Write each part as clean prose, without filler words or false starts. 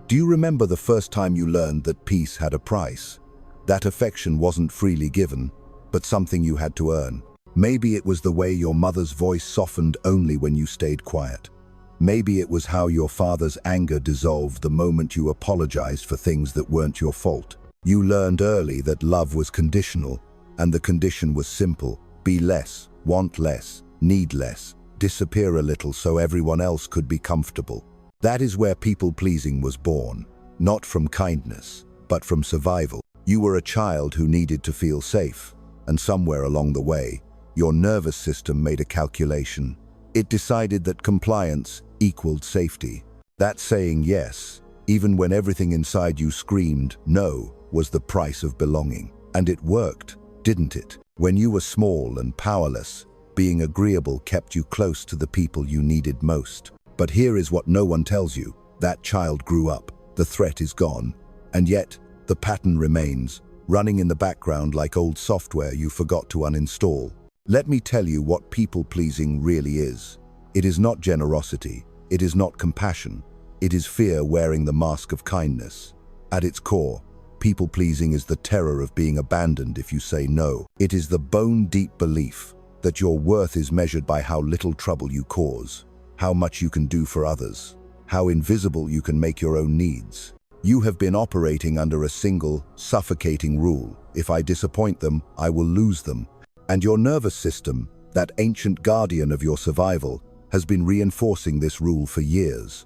Do you remember the first time you learned that peace had a price? That affection wasn't freely given, but something you had to earn. Maybe it was the way your mother's voice softened only when you stayed quiet. Maybe it was how your father's anger dissolved the moment you apologized for things that weren't your fault. You learned early that love was conditional, and the condition was simple: be less, want less, need less, disappear a little so everyone else could be comfortable. That is where people-pleasing was born, not from kindness, but from survival. You were a child who needed to feel safe, and somewhere along the way, your nervous system made a calculation. It decided that compliance equaled safety. That saying yes, even when everything inside you screamed no, was the price of belonging. And it worked, didn't it? When you were small and powerless, being agreeable kept you close to the people you needed most. But here is what no one tells you. That child grew up, the threat is gone, and yet the pattern remains, running in the background like old software you forgot to uninstall. Let me tell you what people-pleasing really is. It is not generosity, it is not compassion, it is fear wearing the mask of kindness. At its core, people-pleasing is the terror of being abandoned if you say no. It is the bone-deep belief that your worth is measured by how little trouble you cause, how much you can do for others, how invisible you can make your own needs. You have been operating under a single, suffocating rule: if I disappoint them, I will lose them. And your nervous system, that ancient guardian of your survival, has been reinforcing this rule for years.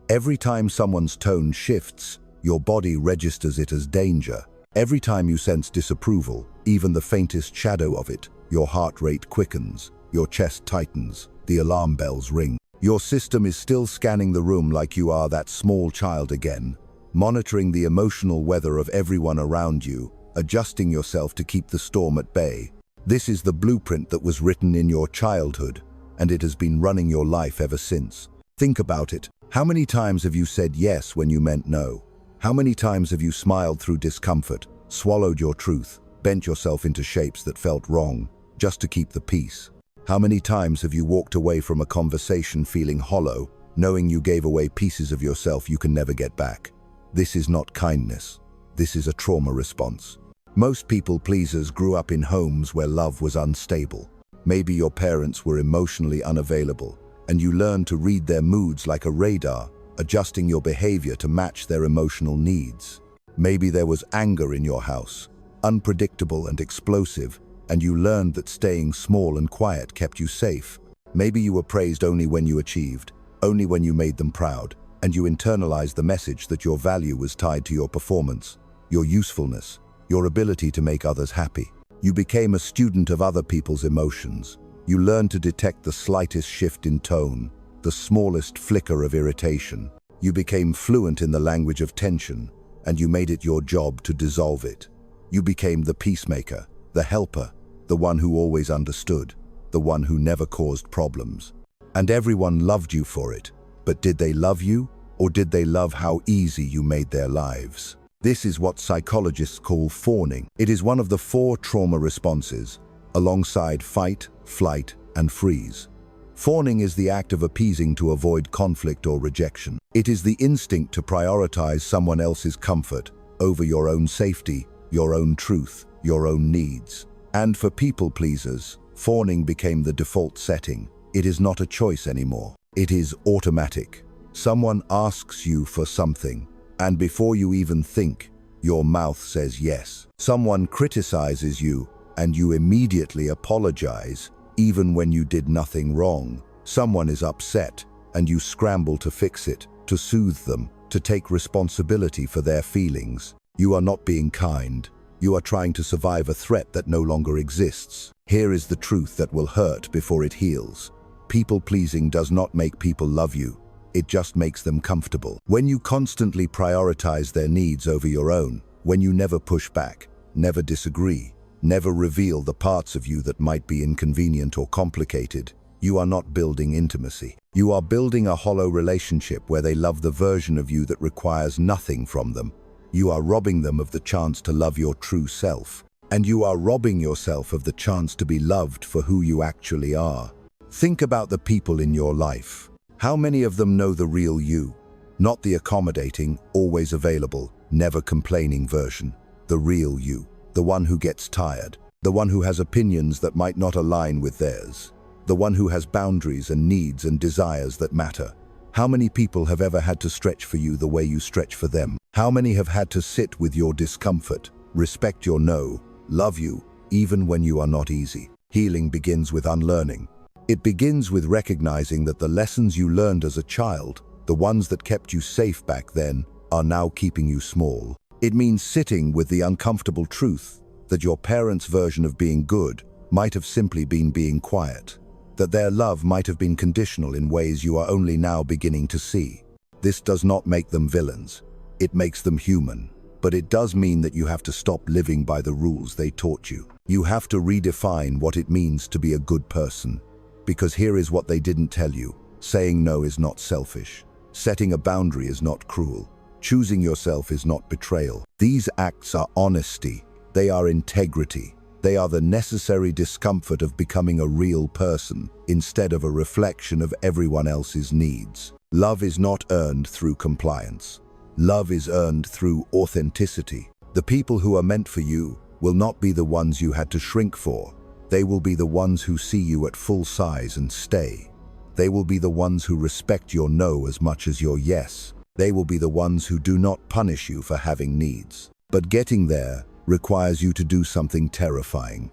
Every time someone's tone shifts, your body registers it as danger. Every time you sense disapproval, even the faintest shadow of it, your heart rate quickens, your chest tightens, the alarm bells ring. Your system is still scanning the room like you are that small child again, monitoring the emotional weather of everyone around you, adjusting yourself to keep the storm at bay. This is the blueprint that was written in your childhood, and it has been running your life ever since. Think about it. How many times have you said yes when you meant no? How many times have you smiled through discomfort, swallowed your truth, bent yourself into shapes that felt wrong, just to keep the peace? How many times have you walked away from a conversation feeling hollow, knowing you gave away pieces of yourself you can never get back? This is not kindness. This is a trauma response. Most people-pleasers grew up in homes where love was unstable. Maybe your parents were emotionally unavailable, and you learned to read their moods like a radar, adjusting your behavior to match their emotional needs. Maybe there was anger in your house, unpredictable and explosive, and you learned that staying small and quiet kept you safe. Maybe you were praised only when you achieved, only when you made them proud, and you internalized the message that your value was tied to your performance, your usefulness, your ability to make others happy. You became a student of other people's emotions. You learned to detect the slightest shift in tone, the smallest flicker of irritation. You became fluent in the language of tension, and you made it your job to dissolve it. You became the peacemaker, the helper, the one who always understood, the one who never caused problems. And everyone loved you for it. But did they love you, or did they love how easy you made their lives? This is what psychologists call fawning. It is one of the 4 trauma responses, alongside fight, flight, and freeze. Fawning is the act of appeasing to avoid conflict or rejection. It is the instinct to prioritize someone else's comfort over your own safety, your own truth, your own needs. And for people-pleasers, fawning became the default setting. It is not a choice anymore. It is automatic. Someone asks you for something, and before you even think, your mouth says yes. Someone criticizes you, and you immediately apologize, even when you did nothing wrong. Someone is upset, and you scramble to fix it, to soothe them, to take responsibility for their feelings. You are not being kind. You are trying to survive a threat that no longer exists. Here is the truth that will hurt before it heals. People-pleasing does not make people love you. It just makes them comfortable. When you constantly prioritize their needs over your own, when you never push back, never disagree, never reveal the parts of you that might be inconvenient or complicated, you are not building intimacy. You are building a hollow relationship where they love the version of you that requires nothing from them. You are robbing them of the chance to love your true self. And you are robbing yourself of the chance to be loved for who you actually are. Think about the people in your life. How many of them know the real you? Not the accommodating, always available, never complaining version. The real you. The one who gets tired. The one who has opinions that might not align with theirs. The one who has boundaries and needs and desires that matter. How many people have ever had to stretch for you the way you stretch for them? How many have had to sit with your discomfort, respect your no, love you, even when you are not easy? Healing begins with unlearning. It begins with recognizing that the lessons you learned as a child, the ones that kept you safe back then, are now keeping you small. It means sitting with the uncomfortable truth that your parents' version of being good might have simply been being quiet, that their love might have been conditional in ways you are only now beginning to see. This does not make them villains. It makes them human. But it does mean that you have to stop living by the rules they taught you. You have to redefine what it means to be a good person. Because here is what they didn't tell you. Saying no is not selfish. Setting a boundary is not cruel. Choosing yourself is not betrayal. These acts are honesty. They are integrity. They are the necessary discomfort of becoming a real person instead of a reflection of everyone else's needs. Love is not earned through compliance. Love is earned through authenticity. The people who are meant for you will not be the ones you had to shrink for. They will be the ones who see you at full size and stay. They will be the ones who respect your no as much as your yes. They will be the ones who do not punish you for having needs. But getting there requires you to do something terrifying.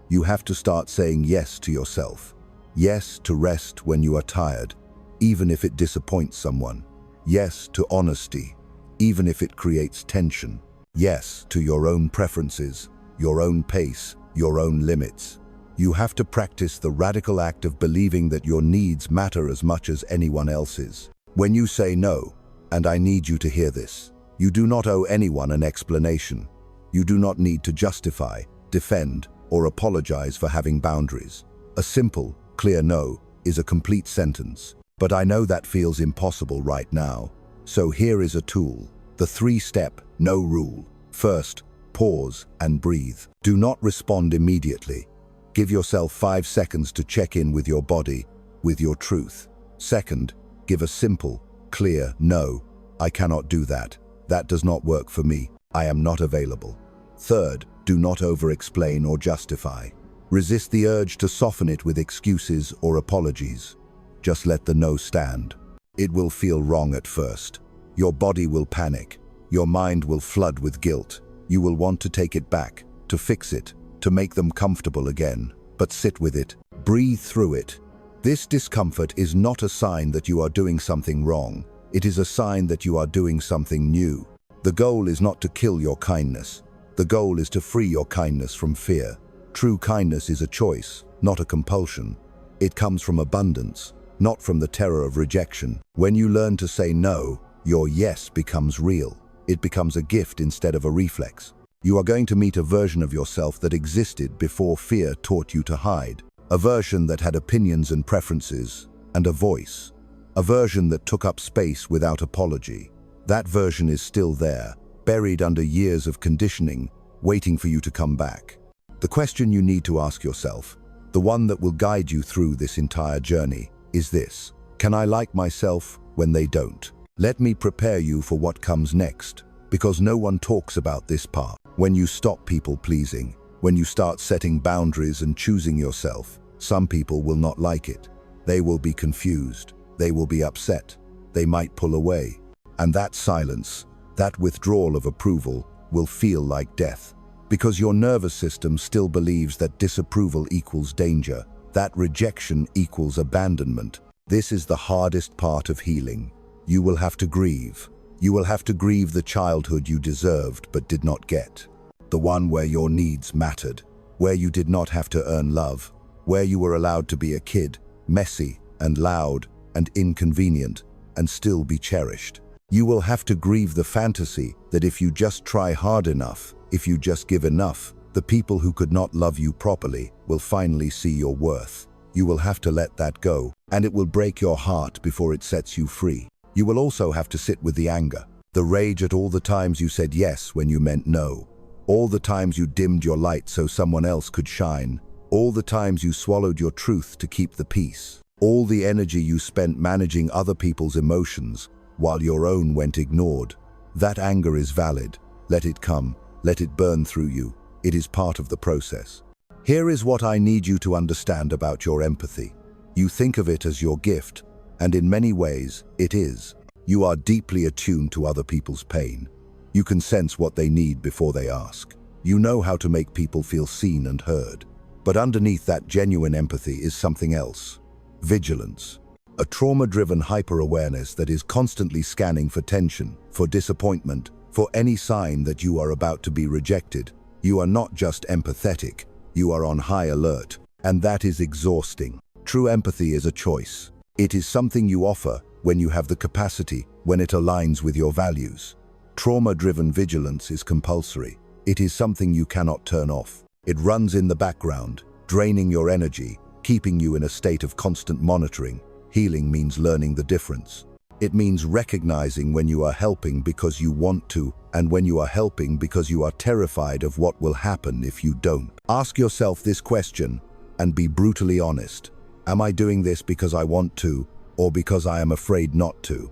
You have to start saying yes to yourself. Yes to rest when you are tired, even if it disappoints someone. Yes to honesty, even if it creates tension. Yes to your own preferences, your own pace, your own limits. You have to practice the radical act of believing that your needs matter as much as anyone else's. When you say no, and I need you to hear this, you do not owe anyone an explanation. You do not need to justify, defend, or apologize for having boundaries. A simple, clear no is a complete sentence. But I know that feels impossible right now. So here is a tool, the 3-step no rule. First, pause and breathe. Do not respond immediately. Give yourself 5 seconds to check in with your body, with your truth. Second, give a simple, clear no. I cannot do that. That does not work for me. I am not available. Third, do not over-explain or justify. Resist the urge to soften it with excuses or apologies. Just let the no stand. It will feel wrong at first. Your body will panic. Your mind will flood with guilt. You will want to take it back, to fix it, to make them comfortable again. But sit with it. Breathe through it. This discomfort is not a sign that you are doing something wrong. It is a sign that you are doing something new. The goal is not to kill your kindness. The goal is to free your kindness from fear. True kindness is a choice, not a compulsion. It comes from abundance, not from the terror of rejection. When you learn to say no, your yes becomes real. It becomes a gift instead of a reflex. You are going to meet a version of yourself that existed before fear taught you to hide. A version that had opinions and preferences, and a voice. A version that took up space without apology. That version is still there, buried under years of conditioning, waiting for you to come back. The question you need to ask yourself, the one that will guide you through this entire journey, is this: can I like myself when they don't? Let me prepare you for what comes next, because no one talks about this part. When you stop people-pleasing, when you start setting boundaries and choosing yourself, some people will not like it. They will be confused. They will be upset. They might pull away. And that silence, that withdrawal of approval, will feel like death. Because your nervous system still believes that disapproval equals danger, that rejection equals abandonment. This is the hardest part of healing. You will have to grieve. You will have to grieve the childhood you deserved but did not get. The one where your needs mattered, where you did not have to earn love, where you were allowed to be a kid, messy and loud and inconvenient, and still be cherished. You will have to grieve the fantasy that if you just try hard enough, if you just give enough, the people who could not love you properly will finally see your worth. You will have to let that go, and it will break your heart before it sets you free. You will also have to sit with the anger, the rage at all the times you said yes when you meant no, all the times you dimmed your light so someone else could shine, all the times you swallowed your truth to keep the peace, all the energy you spent managing other people's emotions, while your own went ignored. That anger is valid. Let it come. Let it burn through you. It is part of the process. Here is what I need you to understand about your empathy. You think of it as your gift, and in many ways, it is. You are deeply attuned to other people's pain. You can sense what they need before they ask. You know how to make people feel seen and heard. But underneath that genuine empathy is something else. Vigilance. A trauma-driven hyper-awareness that is constantly scanning for tension, for disappointment, for any sign that you are about to be rejected. You are not just empathetic, you are on high alert. And that is exhausting. True empathy is a choice. It is something you offer when you have the capacity, when it aligns with your values. Trauma-driven vigilance is compulsory. It is something you cannot turn off. It runs in the background, draining your energy, keeping you in a state of constant monitoring. Healing means learning the difference. It means recognizing when you are helping because you want to, and when you are helping because you are terrified of what will happen if you don't. Ask yourself this question and be brutally honest. Am I doing this because I want to, or because I am afraid not to?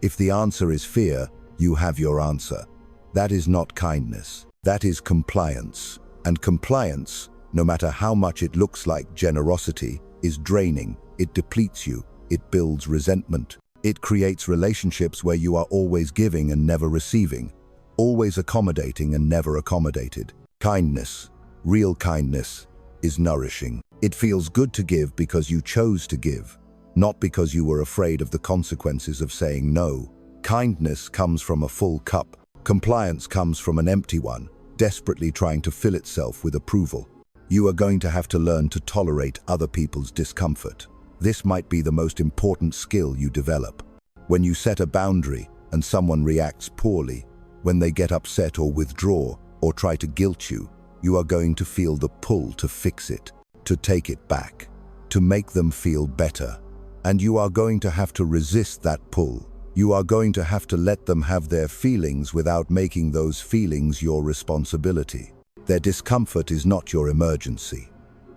If the answer is fear, you have your answer. That is not kindness. That is compliance. And compliance, no matter how much it looks like generosity, is draining. It depletes you. It builds resentment. It creates relationships where you are always giving and never receiving, always accommodating and never accommodated. Kindness, real kindness, is nourishing. It feels good to give because you chose to give, not because you were afraid of the consequences of saying no. Kindness comes from a full cup. Compliance comes from an empty one, desperately trying to fill itself with approval. You are going to have to learn to tolerate other people's discomfort. This might be the most important skill you develop. When you set a boundary and someone reacts poorly, when they get upset or withdraw or try to guilt you, you are going to feel the pull to fix it, to take it back, to make them feel better. And you are going to have to resist that pull. You are going to have to let them have their feelings without making those feelings your responsibility. Their discomfort is not your emergency.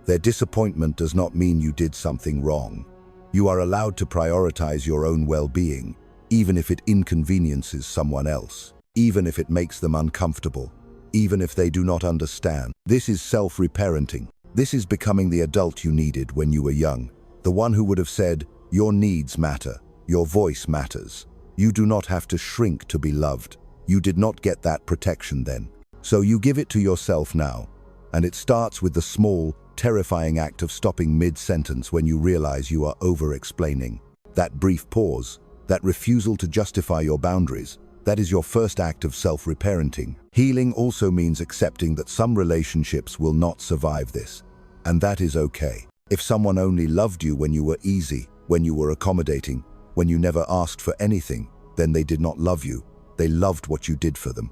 Their disappointment does not mean you did something wrong. You are allowed to prioritize your own well-being, even if it inconveniences someone else, even if it makes them uncomfortable, even if they do not understand. This is self-reparenting. This is becoming the adult you needed when you were young, the one who would have said, your needs matter, your voice matters. You do not have to shrink to be loved. You did not get that protection then. So you give it to yourself now. And it starts with the small, terrifying act of stopping mid-sentence when you realize you are over-explaining. That brief pause, that refusal to justify your boundaries, that is your first act of self-reparenting. Healing also means accepting that some relationships will not survive this. And that is okay. If someone only loved you when you were easy, when you were accommodating, when you never asked for anything, then they did not love you. They loved what you did for them.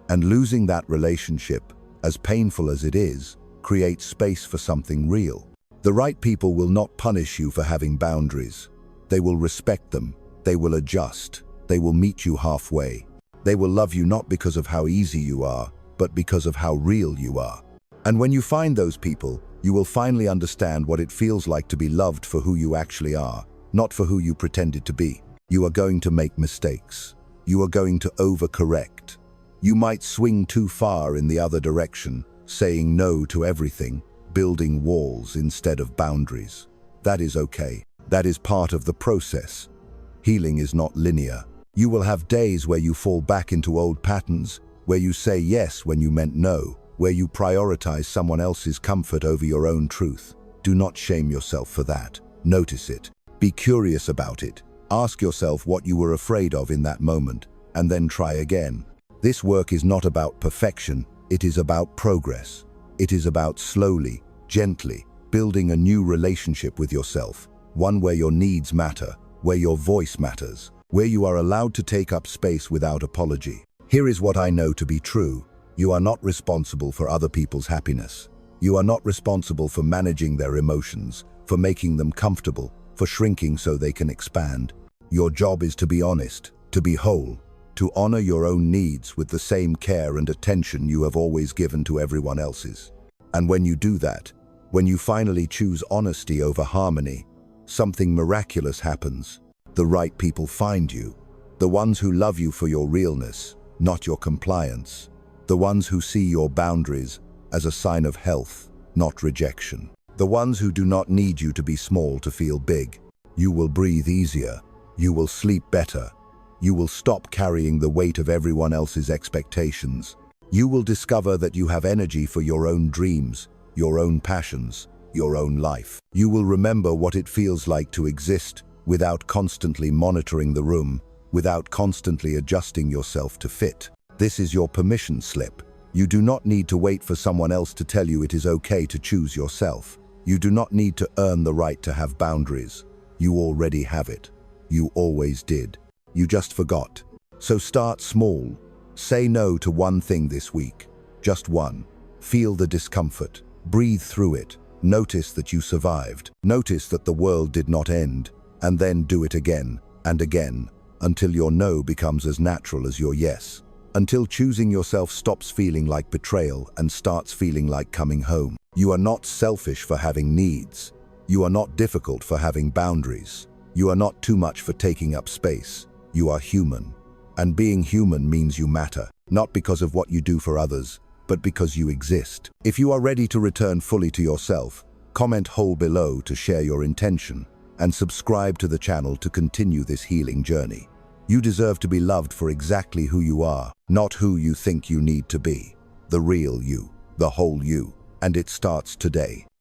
And losing that relationship, as painful as it is, creates space for something real. The right people will not punish you for having boundaries. They will respect them. They will adjust. They will meet you halfway. They will love you not because of how easy you are, but because of how real you are. And when you find those people, you will finally understand what it feels like to be loved for who you actually are, not for who you pretended to be. You are going to make mistakes. You are going to overcorrect. You might swing too far in the other direction, saying no to everything, building walls instead of boundaries. That is okay. That is part of the process. Healing is not linear. You will have days where you fall back into old patterns, where you say yes when you meant no, where you prioritize someone else's comfort over your own truth. Do not shame yourself for that. Notice it. Be curious about it. Ask yourself what you were afraid of in that moment, and then try again. This work is not about perfection. It is about progress. It is about slowly, gently, building a new relationship with yourself, one where your needs matter, where your voice matters, where you are allowed to take up space without apology. Here is what I know to be true. You are not responsible for other people's happiness. You are not responsible for managing their emotions, for making them comfortable, for shrinking so they can expand. Your job is to be honest, to be whole, to honor your own needs with the same care and attention you have always given to everyone else's. And when you do that, when you finally choose honesty over harmony, something miraculous happens. The right people find you. The ones who love you for your realness, not your compliance. The ones who see your boundaries as a sign of health, not rejection. The ones who do not need you to be small to feel big. You will breathe easier. You will sleep better. You will stop carrying the weight of everyone else's expectations. You will discover that you have energy for your own dreams, your own passions, your own life. You will remember what it feels like to exist without constantly monitoring the room, without constantly adjusting yourself to fit. This is your permission slip. You do not need to wait for someone else to tell you it is okay to choose yourself. You do not need to earn the right to have boundaries. You already have it. You always did. You just forgot. So start small. Say no to one thing this week. Just one. Feel the discomfort. Breathe through it. Notice that you survived. Notice that the world did not end. And then do it again and again until your no becomes as natural as your yes. Until choosing yourself stops feeling like betrayal and starts feeling like coming home. You are not selfish for having needs. You are not difficult for having boundaries. You are not too much for taking up space. You are human. And being human means you matter, not because of what you do for others, but because you exist. If you are ready to return fully to yourself, comment whole below to share your intention, and subscribe to the channel to continue this healing journey. You deserve to be loved for exactly who you are, not who you think you need to be. The real you, the whole you, and it starts today.